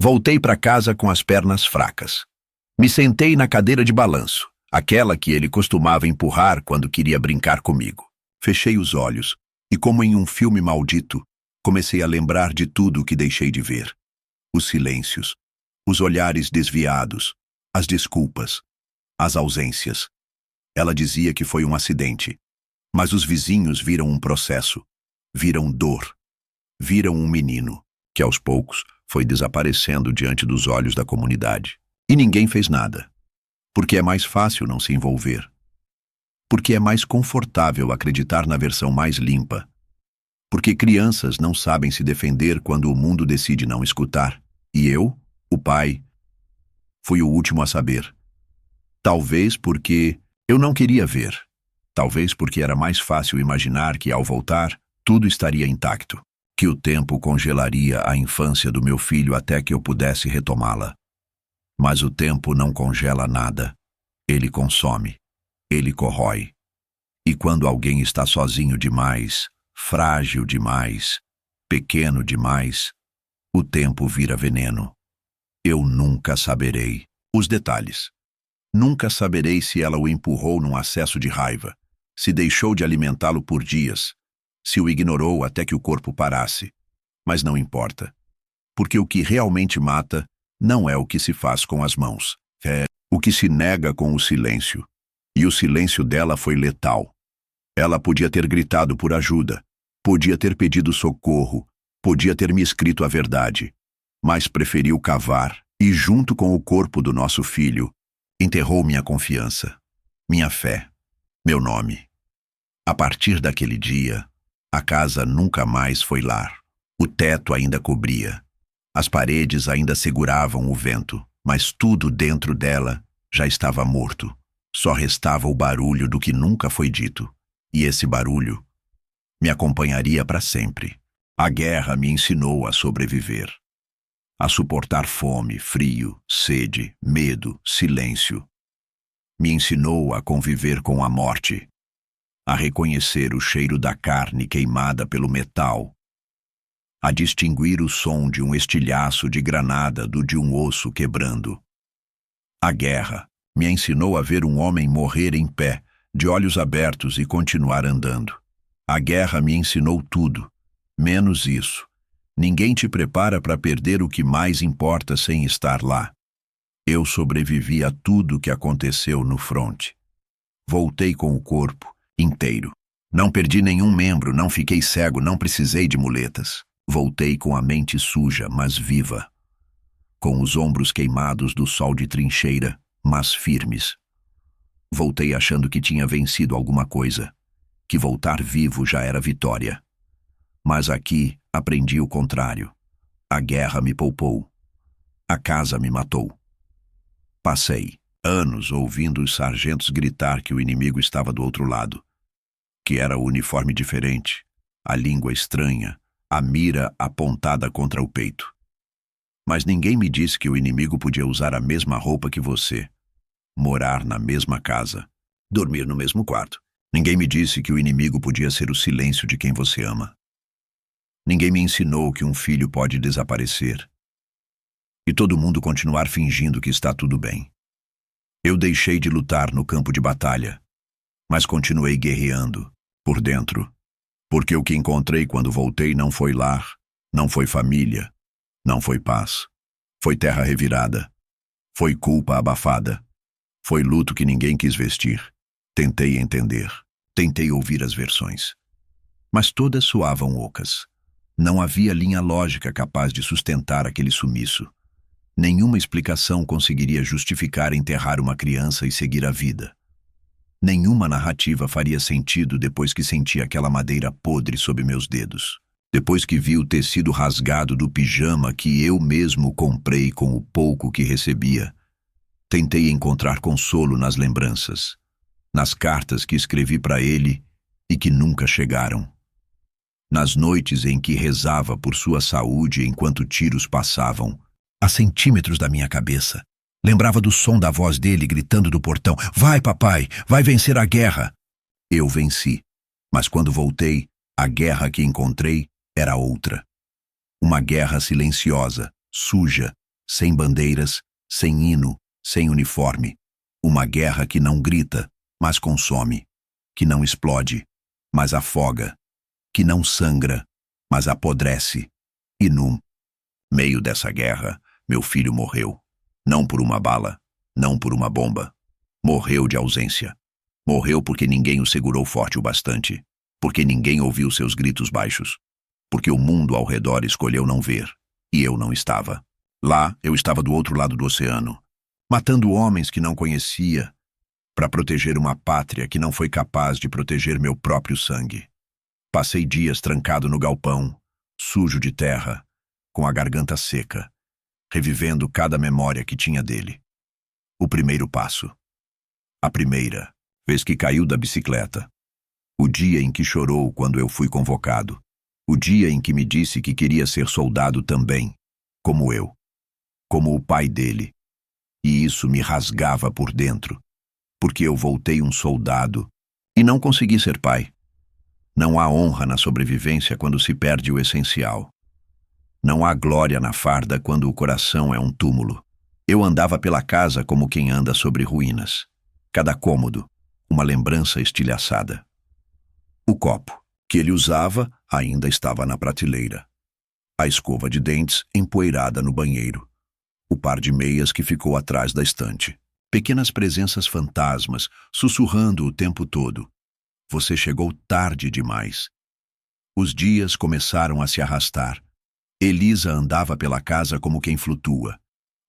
Voltei para casa com as pernas fracas. Me sentei na cadeira de balanço, aquela que ele costumava empurrar quando queria brincar comigo. Fechei os olhos e, como em um filme maldito, comecei a lembrar de tudo o que deixei de ver. Os silêncios, os olhares desviados, as desculpas, as ausências. Ela dizia que foi um acidente, mas os vizinhos viram um processo, viram dor, viram um menino, que aos poucos foi desaparecendo diante dos olhos da comunidade. E ninguém fez nada, porque é mais fácil não se envolver, porque é mais confortável acreditar na versão mais limpa, porque crianças não sabem se defender quando o mundo decide não escutar. E eu, o pai, fui o último a saber. Talvez porque eu não queria ver. Talvez porque era mais fácil imaginar que, ao voltar, tudo estaria intacto, que o tempo congelaria a infância do meu filho até que eu pudesse retomá-la. Mas o tempo não congela nada. Ele consome, ele corrói. E quando alguém está sozinho demais, frágil demais, pequeno demais, o tempo vira veneno. Eu nunca saberei os detalhes. Nunca saberei se ela o empurrou num acesso de raiva, se deixou de alimentá-lo por dias, se o ignorou até que o corpo parasse. Mas não importa, porque o que realmente mata não é o que se faz com as mãos, é o que se nega com o silêncio. E o silêncio dela foi letal. Ela podia ter gritado por ajuda, podia ter pedido socorro, podia ter me escrito a verdade, mas preferiu cavar e, junto com o corpo do nosso filho, enterrou minha confiança, minha fé, meu nome. A partir daquele dia, a casa nunca mais foi lar. O teto ainda cobria. As paredes ainda seguravam o vento, mas tudo dentro dela já estava morto. Só restava o barulho do que nunca foi dito. E esse barulho me acompanharia para sempre. A guerra me ensinou a sobreviver, a suportar fome, frio, sede, medo, silêncio. Me ensinou a conviver com a morte, a reconhecer o cheiro da carne queimada pelo metal, a distinguir o som de um estilhaço de granada do de um osso quebrando. A guerra me ensinou a ver um homem morrer em pé, de olhos abertos e continuar andando. A guerra me ensinou tudo, menos isso. Ninguém te prepara para perder o que mais importa sem estar lá. Eu sobrevivi a tudo que aconteceu no fronte. Voltei com o corpo inteiro. Não perdi nenhum membro, não fiquei cego, não precisei de muletas. Voltei com a mente suja, mas viva. Com os ombros queimados do sol de trincheira, mas firmes. Voltei achando que tinha vencido alguma coisa, que voltar vivo já era vitória. Mas aqui aprendi o contrário. A guerra me poupou. A casa me matou. Passei anos ouvindo os sargentos gritar que o inimigo estava do outro lado, que era o uniforme diferente, a língua estranha, a mira apontada contra o peito. Mas ninguém me disse que o inimigo podia usar a mesma roupa que você, morar na mesma casa, dormir no mesmo quarto. Ninguém me disse que o inimigo podia ser o silêncio de quem você ama. Ninguém me ensinou que um filho pode desaparecer e todo mundo continuar fingindo que está tudo bem. Eu deixei de lutar no campo de batalha, mas continuei guerreando por dentro, porque o que encontrei quando voltei não foi lar, não foi família, não foi paz. Foi terra revirada, foi culpa abafada, foi luto que ninguém quis vestir. Tentei entender, tentei ouvir as versões, mas todas soavam ocas. Não havia linha lógica capaz de sustentar aquele sumiço. Nenhuma explicação conseguiria justificar enterrar uma criança e seguir a vida. Nenhuma narrativa faria sentido depois que senti aquela madeira podre sob meus dedos. Depois que vi o tecido rasgado do pijama que eu mesmo comprei com o pouco que recebia. Tentei encontrar consolo nas lembranças, nas cartas que escrevi para ele e que nunca chegaram. Nas noites em que rezava por sua saúde enquanto tiros passavam, a centímetros da minha cabeça. Lembrava do som da voz dele gritando do portão: "Vai, papai, vai vencer a guerra!" Eu venci, mas quando voltei, a guerra que encontrei era outra. Uma guerra silenciosa, suja, sem bandeiras, sem hino, sem uniforme. Uma guerra que não grita, mas consome. Que não explode, mas afoga. Que não sangra, mas apodrece. E no meio dessa guerra, meu filho morreu. Não por uma bala, não por uma bomba. Morreu de ausência. Morreu porque ninguém o segurou forte o bastante. Porque ninguém ouviu seus gritos baixos. Porque o mundo ao redor escolheu não ver. E eu não estava. Lá, eu estava do outro lado do oceano, matando homens que não conhecia, para proteger uma pátria que não foi capaz de proteger meu próprio sangue. Passei dias trancado no galpão, sujo de terra, com a garganta seca, revivendo cada memória que tinha dele. O primeiro passo. A primeira vez que caiu da bicicleta. O dia em que chorou quando eu fui convocado. O dia em que me disse que queria ser soldado também, como eu, como o pai dele. E isso me rasgava por dentro, porque eu voltei um soldado e não consegui ser pai. Não há honra na sobrevivência quando se perde o essencial. Não há glória na farda quando o coração é um túmulo. Eu andava pela casa como quem anda sobre ruínas. Cada cômodo, uma lembrança estilhaçada. O copo que ele usava ainda estava na prateleira. A escova de dentes empoeirada no banheiro. O par de meias que ficou atrás da estante. Pequenas presenças fantasmas, sussurrando o tempo todo. Você chegou tarde demais. Os dias começaram a se arrastar. Elisa andava pela casa como quem flutua.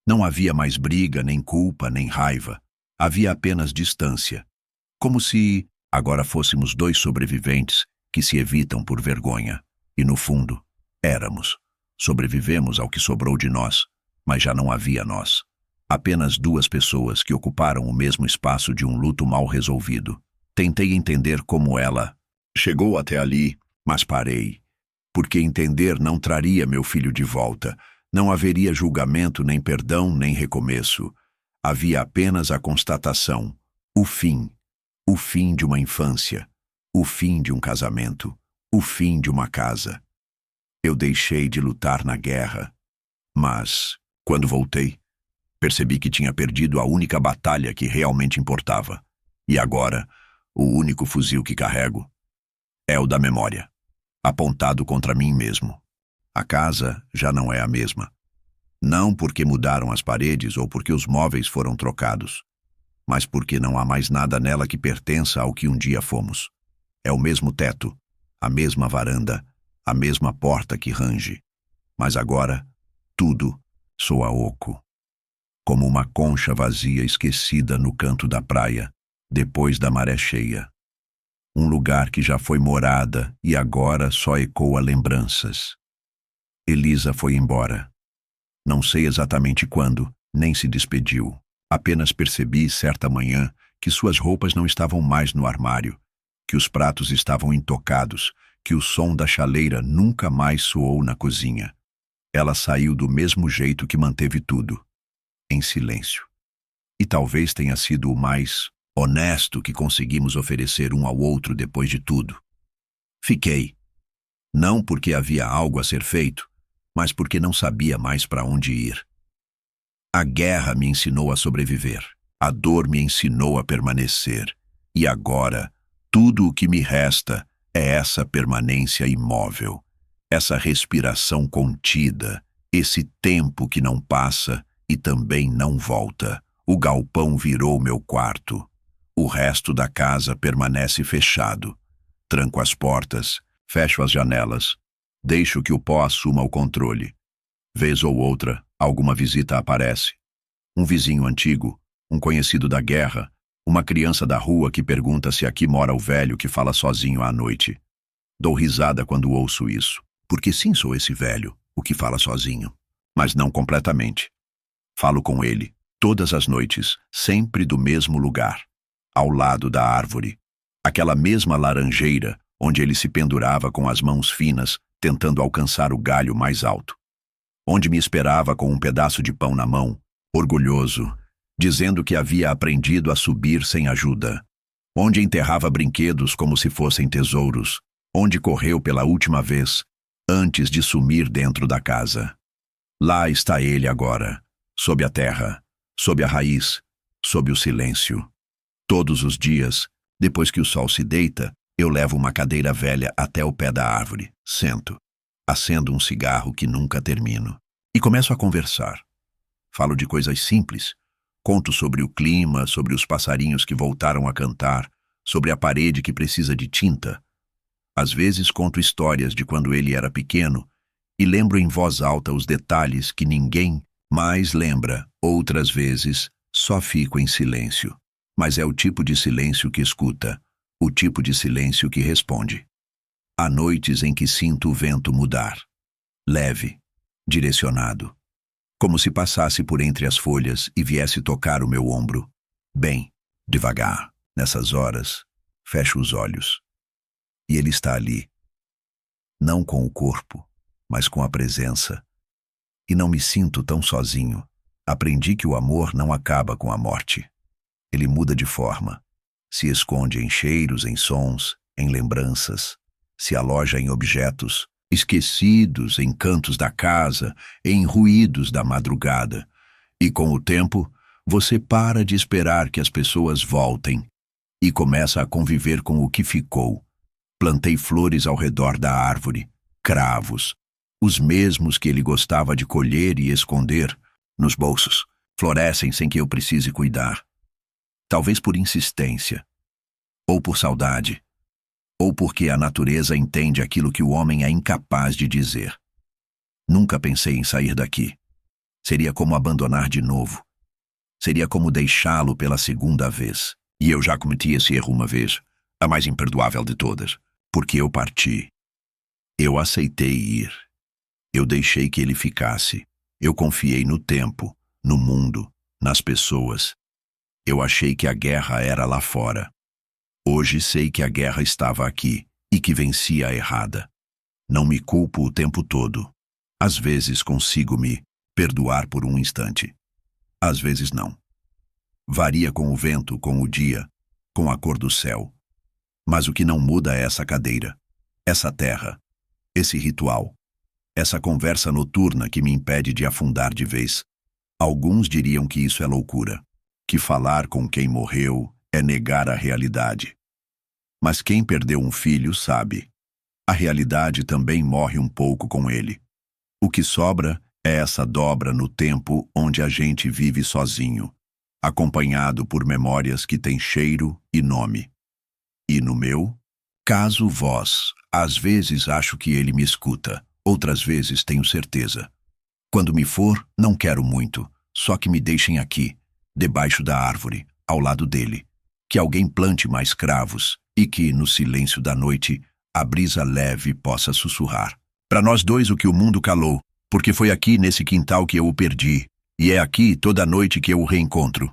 Não havia mais briga, nem culpa, nem raiva. Havia apenas distância. Como se agora fôssemos dois sobreviventes que se evitam por vergonha. E no fundo, éramos. Sobrevivemos ao que sobrou de nós, mas já não havia nós. Apenas duas pessoas que ocuparam o mesmo espaço de um luto mal resolvido. Tentei entender como ela chegou até ali, mas parei. Porque entender não traria meu filho de volta. Não haveria julgamento, nem perdão, nem recomeço. Havia apenas a constatação. O fim. O fim de uma infância. O fim de um casamento. O fim de uma casa. Eu deixei de lutar na guerra. Mas, quando voltei, percebi que tinha perdido a única batalha que realmente importava. E agora, o único fuzil que carrego é o da memória, apontado contra mim mesmo. A casa já não é a mesma. Não porque mudaram as paredes ou porque os móveis foram trocados, mas porque não há mais nada nela que pertença ao que um dia fomos. É o mesmo teto, a mesma varanda, a mesma porta que range. Mas agora, tudo soa oco. Como uma concha vazia esquecida no canto da praia, depois da maré cheia. Um lugar que já foi morada e agora só ecoa lembranças. Elisa foi embora. Não sei exatamente quando, nem se despediu. Apenas percebi, certa manhã, que suas roupas não estavam mais no armário, que os pratos estavam intocados, que o som da chaleira nunca mais soou na cozinha. Ela saiu do mesmo jeito que manteve tudo, em silêncio. E talvez tenha sido o mais honesto que conseguimos oferecer um ao outro depois de tudo. Fiquei. Não porque havia algo a ser feito, mas porque não sabia mais para onde ir. A guerra me ensinou a sobreviver. A dor me ensinou a permanecer. E agora, tudo o que me resta é essa permanência imóvel, essa respiração contida, esse tempo que não passa e também não volta. O galpão virou meu quarto. O resto da casa permanece fechado. Tranco as portas, fecho as janelas, deixo que o pó assuma o controle. Vez ou outra, alguma visita aparece. Um vizinho antigo, um conhecido da guerra, uma criança da rua que pergunta se aqui mora o velho que fala sozinho à noite. Dou risada quando ouço isso, porque sim, sou esse velho, o que fala sozinho. Mas não completamente. Falo com ele, todas as noites, sempre do mesmo lugar, ao lado da árvore. Aquela mesma laranjeira onde ele se pendurava com as mãos finas, tentando alcançar o galho mais alto. Onde me esperava com um pedaço de pão na mão, orgulhoso, dizendo que havia aprendido a subir sem ajuda. Onde enterrava brinquedos como se fossem tesouros. Onde correu pela última vez, antes de sumir dentro da casa. Lá está ele agora, sob a terra, sob a raiz, sob o silêncio. Todos os dias, depois que o sol se deita, eu levo uma cadeira velha até o pé da árvore, sento, acendo um cigarro que nunca termino e começo a conversar. Falo de coisas simples, conto sobre o clima, sobre os passarinhos que voltaram a cantar, sobre a parede que precisa de tinta. Às vezes conto histórias de quando ele era pequeno e lembro em voz alta os detalhes que ninguém mais lembra. Outras vezes só fico em silêncio. Mas é o tipo de silêncio que escuta, o tipo de silêncio que responde. Há noites em que sinto o vento mudar, leve, direcionado, como se passasse por entre as folhas e viesse tocar o meu ombro. Bem, devagar. Nessas horas, fecho os olhos. E ele está ali, não com o corpo, mas com a presença. E não me sinto tão sozinho. Aprendi que o amor não acaba com a morte. Ele muda de forma, se esconde em cheiros, em sons, em lembranças, se aloja em objetos esquecidos, em cantos da casa, em ruídos da madrugada. E com o tempo, você para de esperar que as pessoas voltem e começa a conviver com o que ficou. Plantei flores ao redor da árvore, cravos, os mesmos que ele gostava de colher e esconder nos bolsos. Florescem sem que eu precise cuidar. Talvez por insistência, ou por saudade, ou porque a natureza entende aquilo que o homem é incapaz de dizer. Nunca pensei em sair daqui. Seria como abandonar de novo. Seria como deixá-lo pela segunda vez. E eu já cometi esse erro uma vez, a mais imperdoável de todas, porque eu parti. Eu aceitei ir. Eu deixei que ele ficasse. Eu confiei no tempo, no mundo, nas pessoas. Eu achei que a guerra era lá fora. Hoje sei que a guerra estava aqui e que venci a errada. Não me culpo o tempo todo. Às vezes consigo me perdoar por um instante. Às vezes não. Varia com o vento, com o dia, com a cor do céu. Mas o que não muda é essa cadeira, essa terra, esse ritual, essa conversa noturna que me impede de afundar de vez. Alguns diriam que isso é loucura, que falar com quem morreu é negar a realidade. Mas quem perdeu um filho sabe. A realidade também morre um pouco com ele. O que sobra é essa dobra no tempo onde a gente vive sozinho, acompanhado por memórias que têm cheiro e nome. E no meu caso, voz, às vezes acho que ele me escuta, outras vezes tenho certeza. Quando me for, não quero muito, só que me deixem aqui, debaixo da árvore, ao lado dele. Que alguém plante mais cravos e que, no silêncio da noite, a brisa leve possa sussurrar. Para nós dois o que o mundo calou, porque foi aqui nesse quintal que eu o perdi, e é aqui toda noite que eu o reencontro.